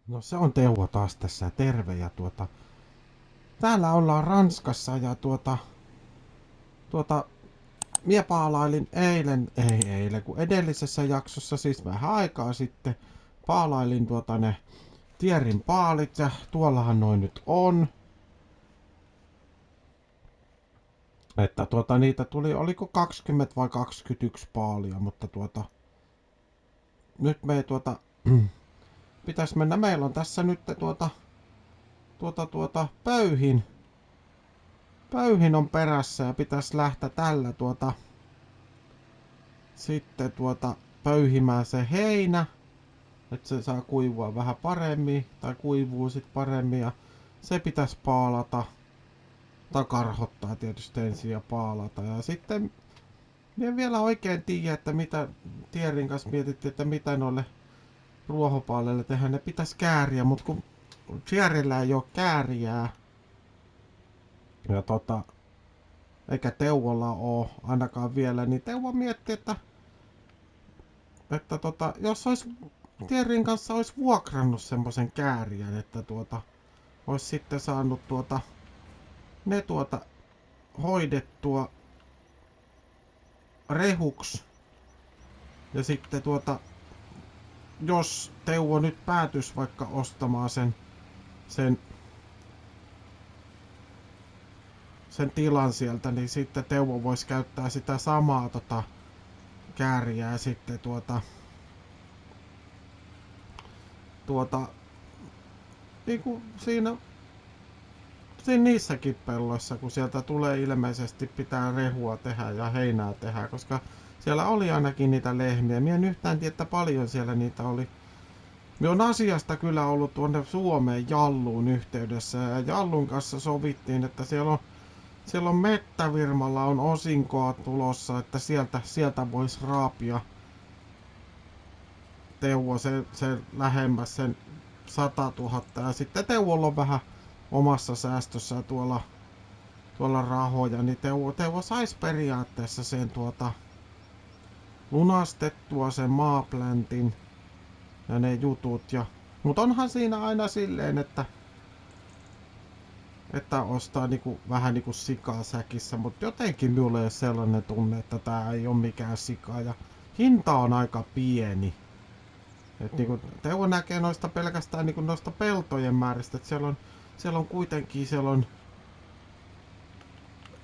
No se on Teuvo taas tässä, terve ja täällä ollaan Ranskassa ja tuota, mie paalailin eilen, kun edellisessä jaksossa, siis vähän aikaa sitten, paalailin ne Tierin paalit ja tuollahan noin nyt on. Että niitä tuli, oliko 20 vai 21 paalia, mutta nyt me pitäis mennä, meillä on tässä nyt pöyhin on perässä ja pitäis lähteä tällä sitten pöyhimään se heinä, että se saa kuivua vähän paremmin tai kuivuu sit paremmin ja se pitäis paalata tai karhottaa tietysti ensin ja paalata ja sitten en vielä oikein tiedä, että mitä Tierin kanssa mietittiin, että mitä noille ruohopaaleille tehdään, ne pitäis kääriä, mutta kun Tierillä ei oo kääriää ja eikä Teuvolla oo ainakaan vielä, niin Teuvo mietti, että jos olisi Tierin kanssa olisi vuokrannut semmoisen kääriän, että olisi sitten saanut ne hoidettua rehuks. Ja sitten jos Teuvo nyt päätys vaikka ostamaan sen, sen tilan sieltä, niin sitten Teuvo voisi käyttää sitä samaa kääriää sitten niin kuin siinä niissäkin pelloissa, kun sieltä tulee ilmeisesti pitää rehua tehdä ja heinää tehdä, koska siellä oli ainakin niitä lehmiä. Mie en yhtään tiedä, että paljon siellä niitä oli. Mie on asiasta kyllä ollut tuonne Suomeen Jalluun yhteydessä ja Jallun kanssa sovittiin, että siellä on Mettävirmalla on osinkoa tulossa, että sieltä voisi raapia Teuvo se lähemmäs sen 100 000 ja sitten Teuvolla on vähän omassa säästössä tuolla rahoja, niin Teuvo sais periaatteessa sen lunastettua sen maapläntin ja ne jutut. Mutta onhan siinä aina silleen, että ostaa vähän niinku sikaa säkissä, mutta jotenkin minulla ei ole sellainen tunne, että tää ei ole mikään sika ja hinta on aika pieni. Et niinku Teuvo näkee noista pelkästään niinku noista peltojen määristä, että siellä on kuitenkin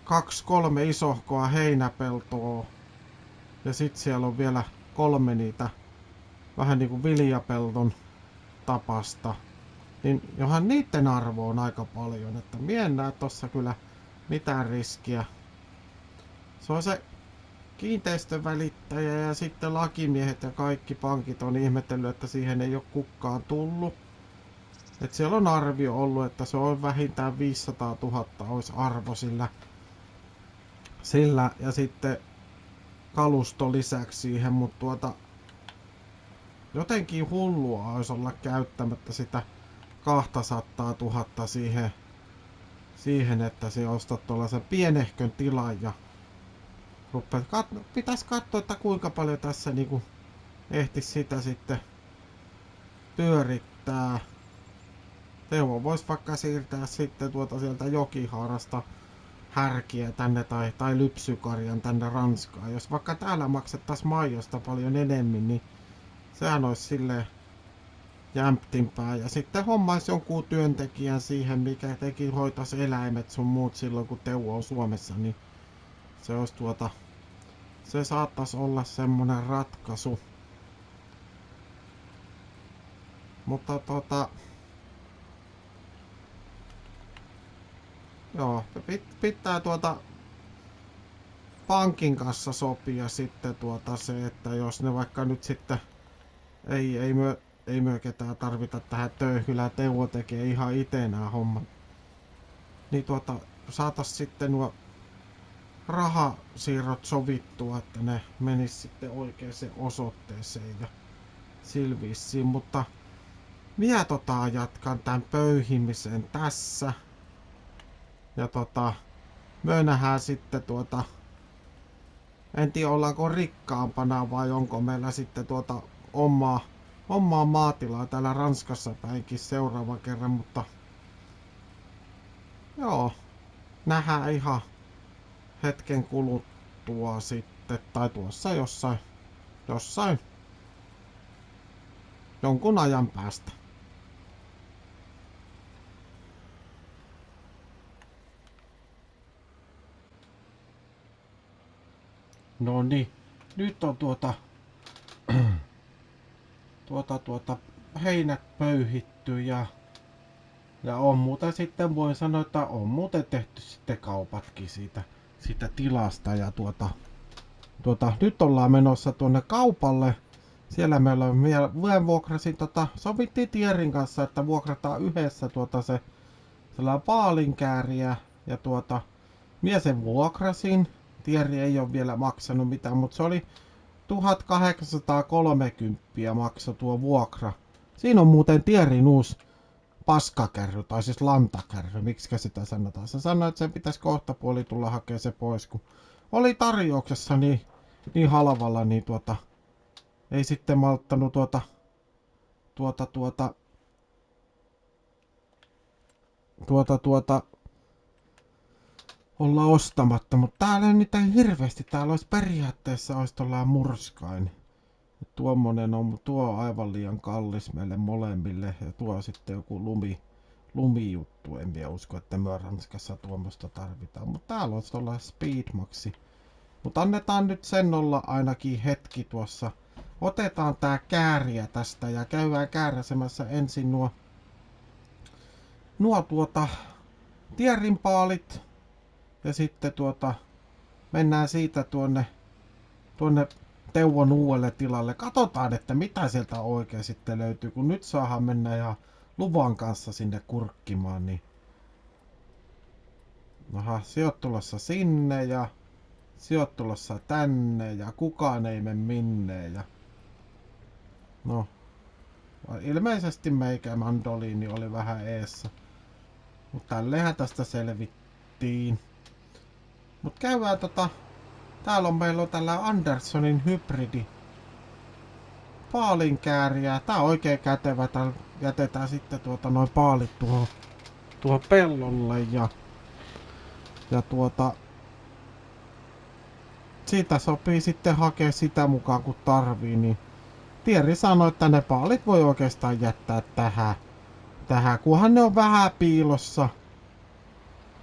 2-3 isohkoa heinäpeltoa ja sit siellä on vielä 3 niitä vähän niinku viljapelton tapasta. Niin johan niitten arvo on aika paljon, että mie en näe tossa kyllä mitään riskiä. Se on se kiinteistövälittäjä ja sitten lakimiehet ja kaikki pankit on ihmetellyt, että siihen ei ole kukaan tullut. Et siellä on arvio ollut, että se on vähintään 500 000 olisi arvo sillä ja sitten kalusto lisäksi siihen, mutta jotenkin hullua olisi olla käyttämättä sitä 200 000 siihen että se ostat tuollaisen pienehkön tilan ja pitäisi katsoa, että kuinka paljon tässä niinku ehtisi sitä sitten pyörittää. Teuvo voisi vaikka siirtää sitten sieltä Jokihaarasta härkiä tänne tai lypsykarjan tänne Ranskaan. Jos vaikka täällä maksettaisiin maijosta paljon enemmän, niin sehän olisi silleen jämptimpää. Ja sitten hommaisi jonkun työntekijän siihen, mikä hoitaisi eläimet sun muut silloin, kun Teuvo on Suomessa, niin se olisi se saattaisi olla semmonen ratkaisu. Mutta joo, pitää pankin kanssa sopia sitten se, että jos ne vaikka nyt sitten ei myö ketään tarvita tähän töihin, kyllä Teuvo tekee ihan ite nää hommat. Niin saatais sitten nuo rahasiirrot sovittua, että ne menis sitten oikeaan osoitteeseen ja silvissiin, mutta minä jatkan tän pöyhimisen tässä. Ja me nähdään sitten en tiedä ollaanko rikkaampana vai onko meillä sitten omaa hommaan maatilaa täällä Ranskassa päinkin seuraavan kerran, mutta joo, nähdään ihan hetken kuluttua sitten, tai tuossa jossain jonkun ajan päästä. No niin, nyt on heinät pöyhitty ja on muuten sitten voin sanoa, että on muuten tehty sitten kaupatkin siitä tilasta ja nyt ollaan menossa tuonne kaupalle. Siellä meillä on vuokrasin sovittiin Tierin kanssa, että vuokrataan yhdessä se sellainen paalinkääriä ja mie sen vuokrasin. Tieri ei ole vielä maksanut mitään, mutta se oli 1830 maksoi tuo vuokra. Siinä on muuten Tierin uusi paskakärry, tai siis lantakärry, miksi sitä sanotaan. Se sanoi, että sen pitäisi kohta puoli tulla hakemaan se pois, kun oli tarjouksessa niin halvalla, niin ei sitten malttanut olla ostamatta, mutta täällä ei niitä hirveästi, täällä olisi periaatteessa olisi tuollainen murskain. Tuo on aivan liian kallis meille molemmille ja tuo sitten joku lumijuttu, en minä usko, että me Ranskassa tuommoista tarvitaan, mutta täällä olisi tuollainen Speedmaxi. Mutta annetaan nyt sen olla ainakin hetki tuossa. Otetaan tää kääriä tästä ja käydään kääräsemässä ensin nuo tierinpaalit ja sitten mennään siitä tuonne Teuvon uudelle tilalle. Katsotaan, että mitä sieltä oikein sitten löytyy, kun nyt saadaan mennä ihan luvan kanssa sinne kurkkimaan, niin aha, sijoit tulossa sinne ja sijoit tulossa tänne ja kukaan ei mene minne ja no, ilmeisesti meikä mandoliini oli vähän eessä. Mutta tälleenhän tästä selvittiin. Mut käydään täällä meillä on tällä Anderssonin hybridi paalinkääriä. Tää on oikein kätevä. Täällä jätetään sitten noin paalit tuohon pellolle ja siitä sopii sitten hakea sitä mukaan kun tarvii, niin Tieri sanoi, että ne paalit voi oikeastaan jättää tähän, kunhan ne on vähän piilossa.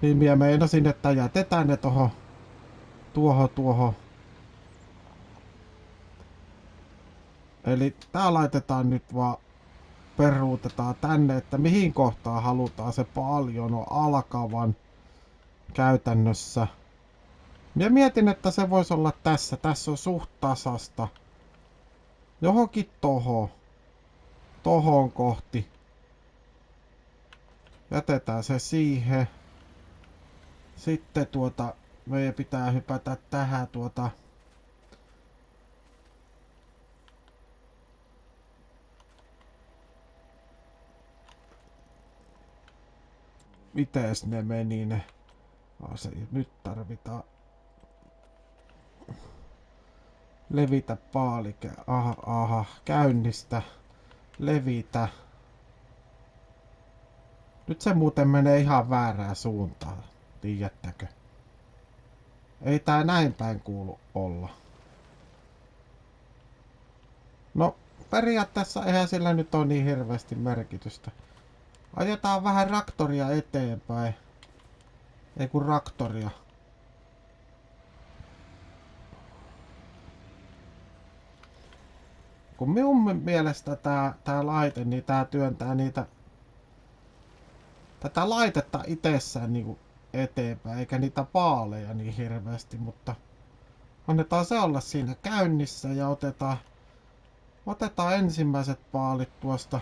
Niin minä meinasin, että jätetään ne tuohon. Eli tää laitetaan nyt vaan, peruutetaan tänne, että mihin kohtaan halutaan se paalijono alkavan käytännössä. Minä mietin, että se voisi olla tässä. Tässä on suht tasasta. Johonkin tohon kohti. Jätetään se siihen. Sitten meidän pitää hypätä tähän Mites ne meni ne asiat? Nyt tarvitaan levitä paalike. Aha, käynnistä. Levitä. Nyt se muuten menee ihan väärään suuntaan. Tiedättekö? Ei tää näin päin kuulu olla. No, periaatteessa eihän sillä nyt ole niin hirveästi merkitystä. Ajetaan vähän traktoria eteenpäin. Ei kun raktoria. Kun minun mielestä tää laite, niin tää työntää tätä laitetta itsessään niinku eteenpäin, eikä niitä paaleja niin hirveästi, mutta annetaan se olla siinä käynnissä ja otetaan ensimmäiset paalit tuosta,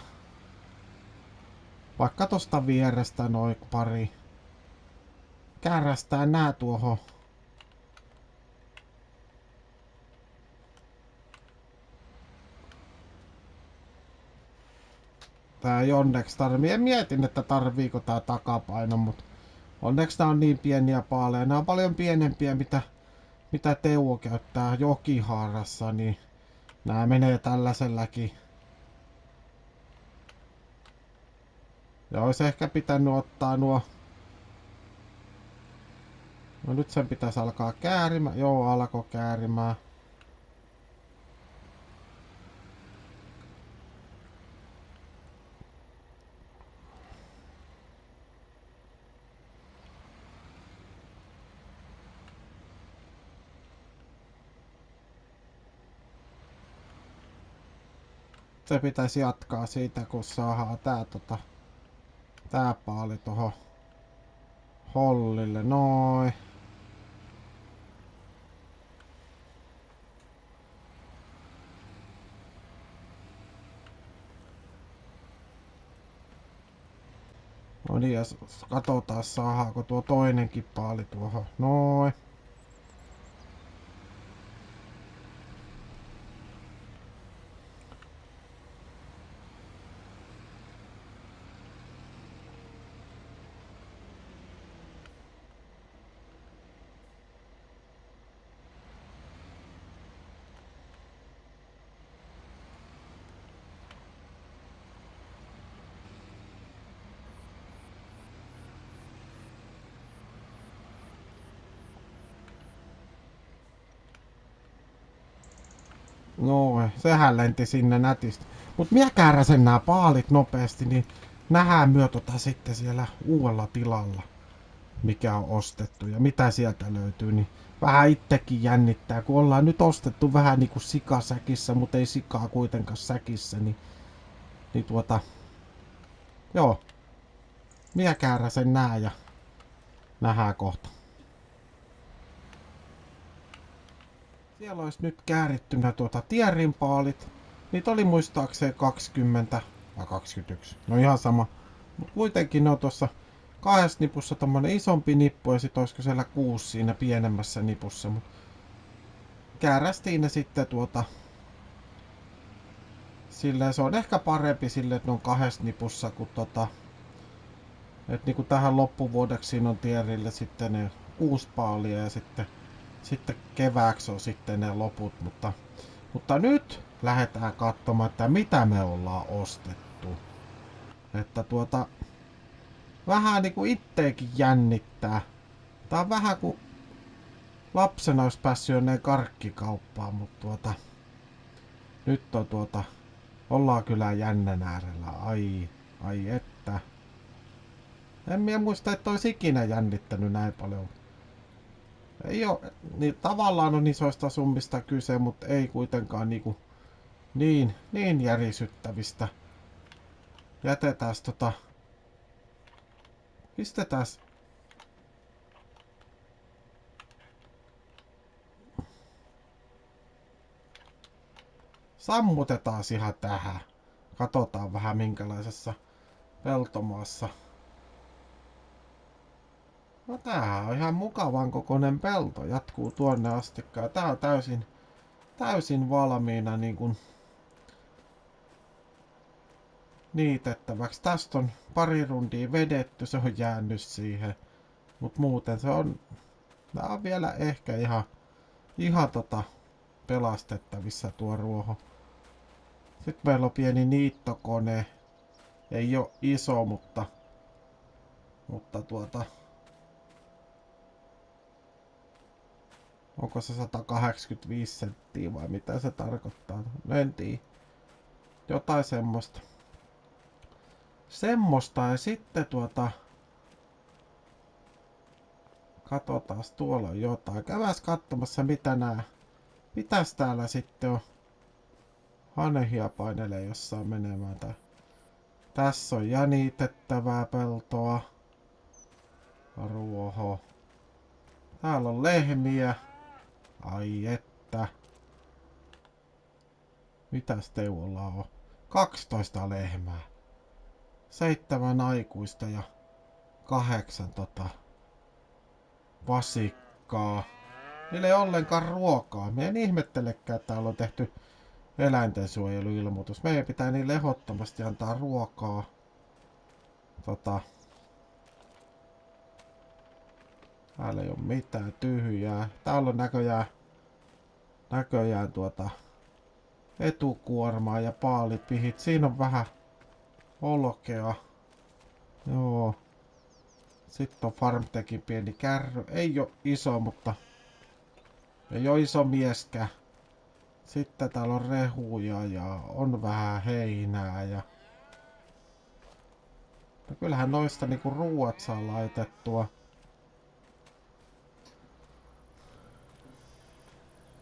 vaikka tosta vierestä noin pari. Käärästään nää tuohon. Tää ei onneksi tarvii. Mietin, että tarviiko tää takapaino, mutta onneksi nää on niin pieniä paaleja. Nää on paljon pienempiä, mitä Teuvo käyttää Jokihaarassa, niin nää menee tällaisellakin Ja olisi ehkä pitänyt ottaa nuo... No nyt sen pitäisi alkaa käärimään. Joo, alkoi käärimään. Se pitäisi jatkaa siitä, kun saadaan tää paali tohon hollille. Noin. No niin, ja katsotaan saadaanko tuo toinenkin paali tuohon. Noin. Noin, sehän lenti sinne nätisti. Mut minä kääräsen nää paalit nopeasti, niin nähdään myö sitten siellä uudella tilalla, mikä on ostettu ja mitä sieltä löytyy, niin vähän itsekin jännittää, kun ollaan nyt ostettu vähän niinku sikasäkissä, mutta ei sikaa kuitenkaan säkissä, niin joo, minä kääräsen nää ja nähdään kohta. Siellä olisi nyt käärittynä tierinpaalit. Niitä oli muistaakseni 20 vai 21. No ihan sama. Mut kuitenkin ne on tuossa kahdessa nipussa tommonen isompi nippu ja sit olisiko siellä 6 siinä pienemmässä nipussa. Mut käärästiin ne sitten silleen se on ehkä parempi silleen, että ne on kahdessa nipussa, kun että niinku tähän loppuvuodeksi siinä on tierille sitten ne 6 paalia ja sitten kevääksi on sitten ne loput, mutta nyt lähdetään katsomaan, että mitä me ollaan ostettu. Että vähän niinku itteekin jännittää. Tää on vähän kuin lapsena olisi päässyt jonnekin karkkikauppaan, mutta nyt on ollaan kyllä jännän äärellä. Ai että. En minä muista, että olisi ikinä jännittänyt näin paljon. Ei oo, niin tavallaan on isoista summista kyse, mutta ei kuitenkaan niin järisyttävistä. Jätetääs pistetääs sammutetaan ihan tähän. Katsotaan vähän minkälaisessa peltomaassa. No tämähän on ihan mukavan kokoinen pelto. Jatkuu tuonne asti. Ja tää on täysin valmiina niin kuin niitettäväksi. Tästä on pari rundia vedetty, se on jäänyt siihen. Mut muuten tää on vielä ehkä ihan pelastettavissa tuo ruoho. Sitten meillä on pieni niittokone. Ei oo iso, mutta onko se 185 senttiä vai mitä se tarkoittaa? No en tiedä. Jotain semmoista. Ja sitten katsotaan, tuolla on jotain. Käydään katsomassa mitäs täällä sitten on. Hanhia painelee jossain menemään. Tässä on jännitettävää peltoa. Ruoho. Täällä on lehmiä. Ai että. Mitäs Teuvolla on? 12 lehmää. 7 aikuista ja 8 vasikkaa. Niillä ei ollenkaan ruokaa. Mä en ihmettelekään, että täällä on tehty eläintensuojeluilmoitus. Meidän pitää niille ehdottomasti antaa ruokaa. Täällä ei oo mitään tyhjää. Täällä on näköjään etukuormaa ja paalipihit. Siinä on vähän olkea. Joo. Sitten on Farmtekin pieni kärry. Ei oo iso, mutta ei oo iso mieskään. Sitten täällä on rehuja ja on vähän heinää ja... No kyllähän noista niinku ruuat saa laitettua.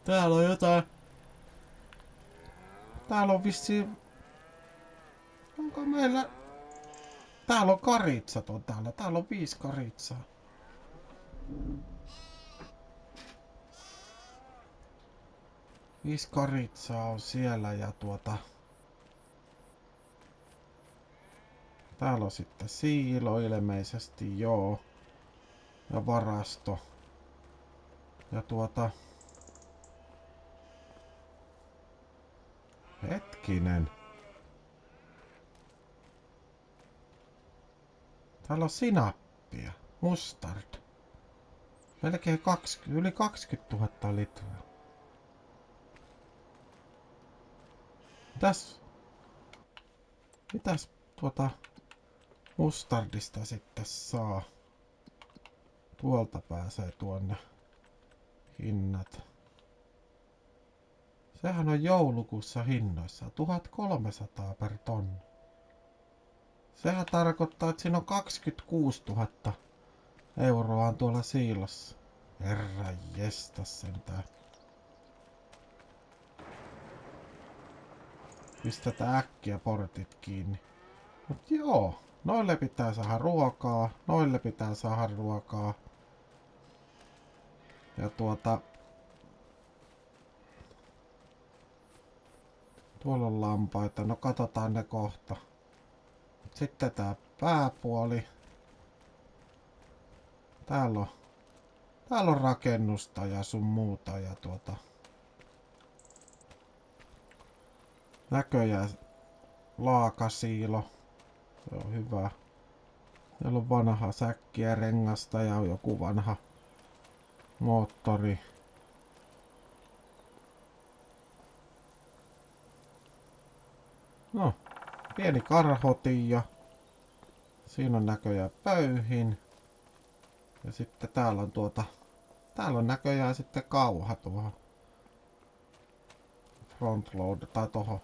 Täällä on jotain... Täällä on vissiin... Onko meillä... Täällä on karitsat on täällä. Täällä on 5 karitsaa. Viisi karitsaa on siellä ja täällä on sitten siilo ilmeisesti, joo. Ja varasto. Ja hetkinen. Täällä on sinappia. Mustard. Melkein yli 20 000 litraa. Mitäs mustardista sitten saa? Tuolta pääsee tuonne hinnat. Sehän on joulukuussa hinnoissa 1300 per tonni. Sehän tarkoittaa, että siinä on 26 000 euroa on tuolla siilossa. Herra jestas sentään. Pistetään äkkiä portit kiinni. Mut joo, noille pitää saada ruokaa, noille pitää saada ruokaa. Ja tuolla on lampaita, no katsotaan ne kohta. Sitten tää pääpuoli. Täällä on rakennusta ja sun muuta ja näköjään laakasiilo. Se on hyvä. Siellä on vanha säkkiä rengasta ja joku vanha moottori. No, pieni karhotin ja siinä on näköjään pöyhin. Ja sitten täällä on täällä on näköjään sitten kauha tuohon frontload tai tuohon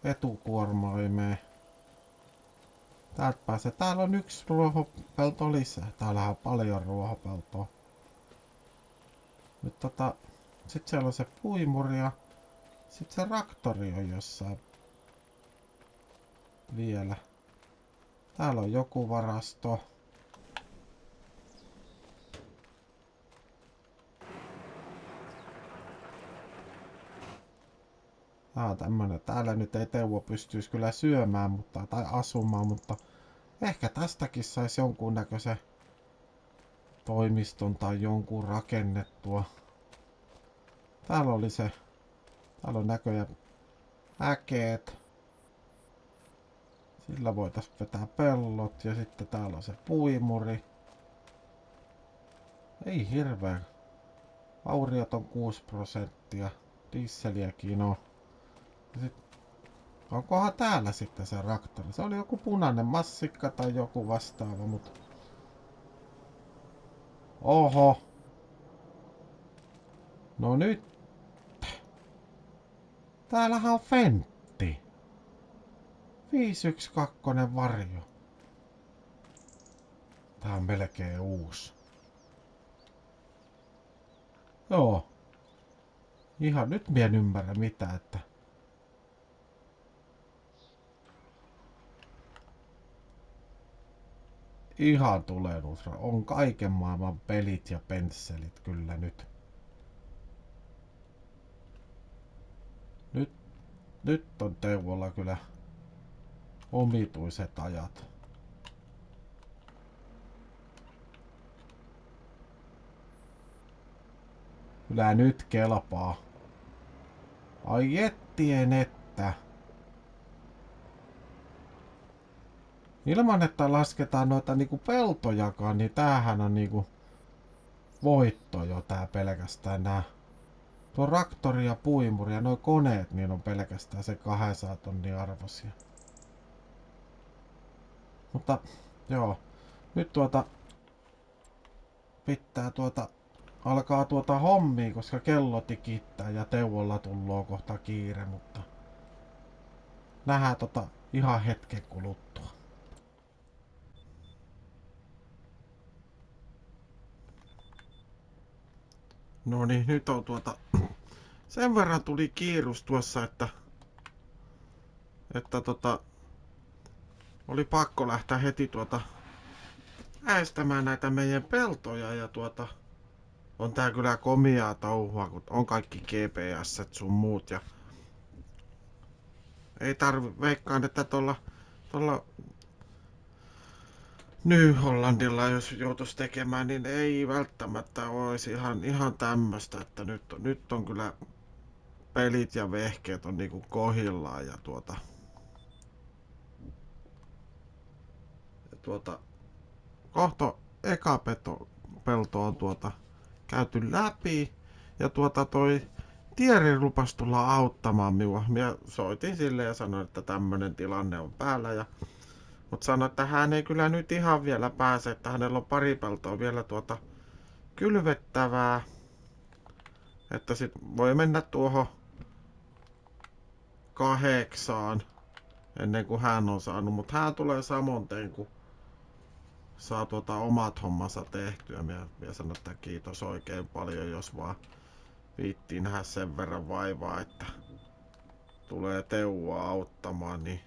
etukuormaimeen. Täältä pääsee. Täällä on 1 ruohopelto lisää. Täällähän on paljon ruohopeltoa. Nyt sit siellä on se puimuri ja sit se traktori on jossain vielä. Täällä on joku varasto. Tämmönen. Täällä nyt ei Teuvo pystyisi kyllä syömään tai asumaan, mutta ehkä tästäkin saisi jonkunnäköisen toimiston tai jonkun rakennettua. Täällä on näköjään äkeet. Sillä voitais vetää pellot ja sitten täällä on se puimuri. Ei hirveä. Vauriot on 6%. Dieseliäkin on. Onkohan täällä sitten se traktori? Se oli joku punainen massikka tai joku vastaava, mutta... Oho! No nyt! Täällähän on Fentti! 512 varjo. Tää on melkein uusi. Joo. Ihan nyt mie en ymmärrä mitä, että... Ihan tulee Nusra. On kaiken maailman pelit ja pensselit kyllä nyt. Nyt on Teuvolla kyllä omituiset ajat. Kyllä nyt kelpaa. Ai jettien että. Ilman että lasketaan noita niinku peltojakaan, niin tämähän on niinku voitto jo tää pelkästään nää. Tuo traktori ja puimuri ja nuo koneet niin on pelkästään se 200 tonnia arvoisia. Mutta Joo. Nyt pitää alkaa hommia, koska kello tikittää ja Teuvolla tulloo kohta kiire, mutta nähdään ihan hetken kuluttua. No niin, nyt on sen verran tuli kiirus tuossa, että oli pakko lähteä heti äestämään näitä meidän peltoja ja on tää kyllä komiaa touhua, kun on kaikki GPS sun muut ja ei veikkaan, että tuolla New Hollandilla jos joutuis tekemään, niin ei välttämättä olisi ihan tämmöstä, että nyt on kyllä pelit ja vehkeet on niinku kohillaan ja kohta eka pelto on käyty läpi ja toi Tieri lupas tulla auttamaan minua. Minä soitin sille ja sanoin, että tämmönen tilanne on päällä mutta sanoi, että hän ei kyllä nyt ihan vielä pääse, että hänellä on pari peltoa vielä kylvettävää. Että sit voi mennä tuohon 8 ennen kuin hän on saanut, mutta hän tulee samonteen, kun saa omat hommansa tehtyä. Minä sanon, että kiitos oikein paljon, jos vaan viittiin nähdä sen verran vaivaa, että tulee Teuvoa auttamaan, niin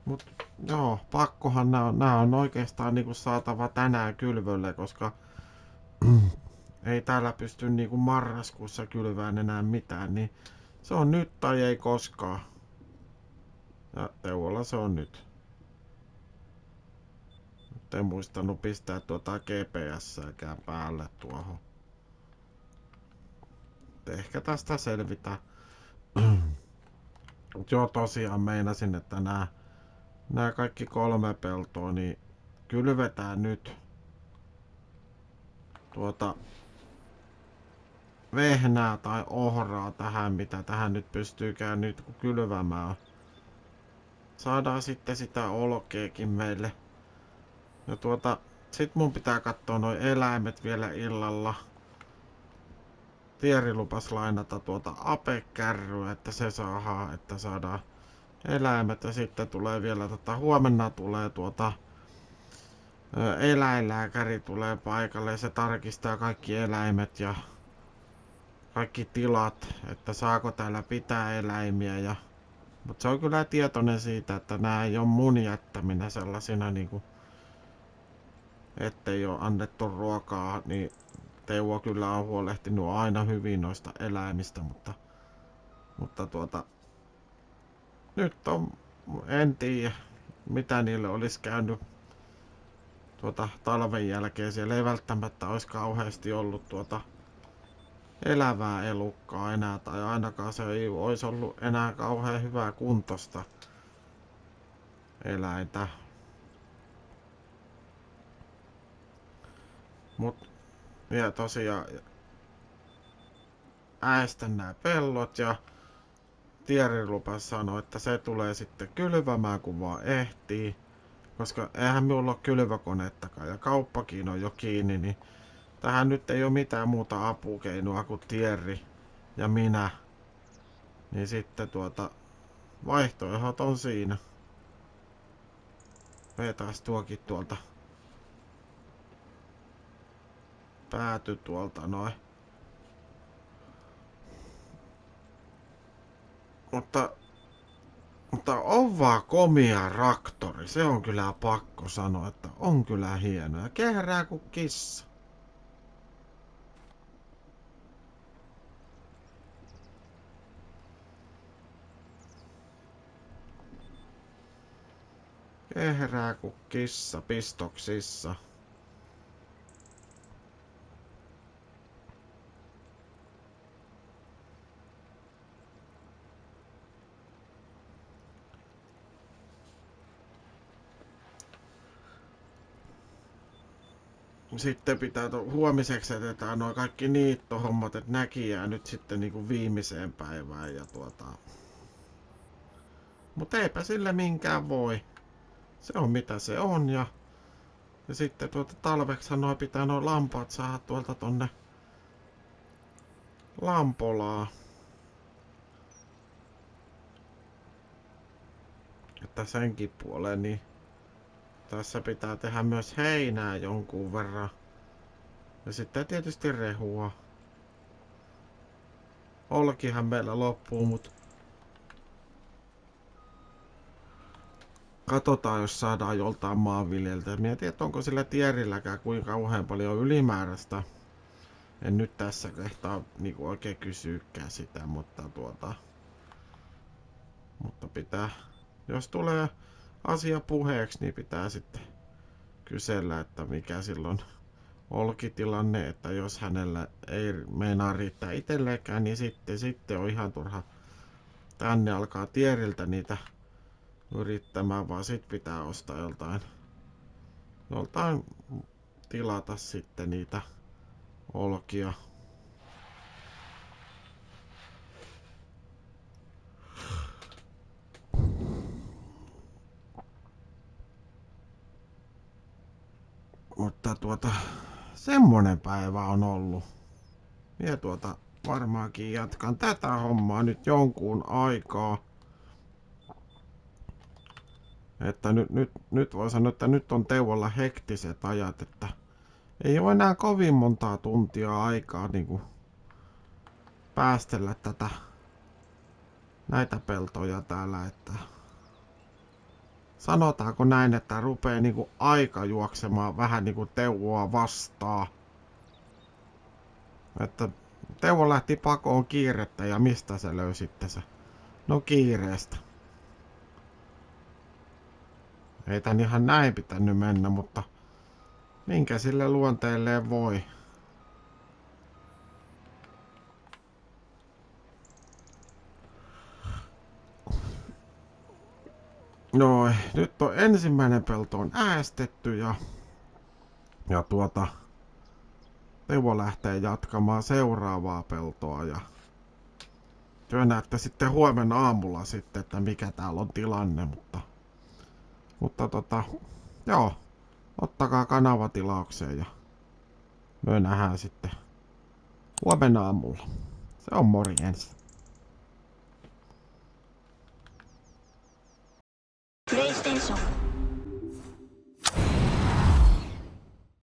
mut joo, pakkohan nää on oikeastaan niinku saatava tänään kylvölle, koska ei täällä pysty niinku marraskuussa kylvään enää mitään, niin se on nyt tai ei koskaan. Ja Teuvolla se on nyt. En muistanut pistää GPS:ääkään päälle tuohon. Ehkä tästä selvitään. Joo, tosiaan meinasin, että nämä kaikki 3 peltoa niin kylvetään nyt vehnää tai ohraa tähän, mitä tähän nyt pystyykään nyt kylvämään. Saadaan sitten sitä olkeekin meille. Ja sit mun pitää katsoa noi eläimet vielä illalla. Tieri lupas lainata apekärryä, että se saadaan, että saadaan eläimet ja sitten tulee vielä huomenna tulee eläinlääkäri tulee paikalle ja se tarkistaa kaikki eläimet ja kaikki tilat, että saako täällä pitää eläimiä mutta se on kyllä tietoinen siitä, että nämä ei ole mun jättäminä sellaisina niinku ettei ole annettu ruokaa, niin Teuvo kyllä on huolehtinut aina hyvin noista eläimistä, mutta nyt en tiedä mitä niille olisi käynyt talven jälkeen. Siellä ei välttämättä olisi kauheasti ollut elävää elukkaa enää, tai ainakaan se ei olisi ollut enää kauhean hyvää kuntosta eläintä. Mut ja tosiaan äestän nämä pellot ja Tieri lupas sanoi, että se tulee sitten kylvämään kun vaan ehtii. Koska eihän minulla ole kylvökonettakaan ja kauppakin on jo kiinni, niin tähän nyt ei ole mitään muuta apukeinoa kuin Tieri ja minä. Niin sitten vaihtoehdot on siinä. Vetäis tuokin tuolta pääty tuolta noin. Mutta on vaan komia traktori, se on kyllä pakko sanoa, että on kyllä hieno ja kehrää kuin kissa. Kehrää kuin kissa pistoksissa. Sitten pitää huomiseksi jätetään noin kaikki niittohommat, että näki jää nyt sitten niinku viimeiseen päivään ja Mut eipä sille minkään voi. se on mitä se on. Ja sitten talveksi noi pitää nuo lampaat saada tuolta tonne Lampolaan. Että senkin puoleen, niin tässä pitää tehdä myös heinää jonkun verran. Ja sitten tietysti rehua. Olkihan meillä loppuu, mut katsotaan, jos saadaan joltain maanviljeltä. Mietin, että onko sillä tierilläkään kuinka kauhean paljon ylimääräistä. En nyt tässä kehtaa niinku oikein kysyykään sitä, mutta pitää, jos tulee asia puheeksi, niin pitää sitten kysellä, että mikä silloin olkitilanne, että jos hänellä ei meinaa riittää itsellekään, niin sitten on ihan turha tänne alkaa tieriltä niitä yrittämään, vaan sit pitää ostaa joltain tilata sitten niitä olkia. Mutta semmonen päivä on ollut. Mie varmaankin jatkan tätä hommaa nyt jonkun aikaa. Että nyt voi sanoa, että nyt on Teuvolla hektiset ajat, että ei ole enää kovin montaa tuntia aikaa niinku päästellä näitä peltoja täällä, että sanotaanko näin, että rupee niinku aika juoksemaan vähän niinku Teuvoa vastaan. Että Teuvo lähti pakoon kiirettä ja mistä se löysitte se? No kiireestä. Ei tän ihan näin pitänyt mennä, mutta minkä sille luonteelleen voi. No, nyt on ensimmäinen pelto on äästetty ja Teuvo lähtee jatkamaan seuraavaa peltoa ja työ näette sitten huomenna aamulla sitten, että mikä täällä on tilanne, mutta joo, ottakaa kanavatilaukseen ja me nähdään sitten huomenna aamulla. Se on morjens.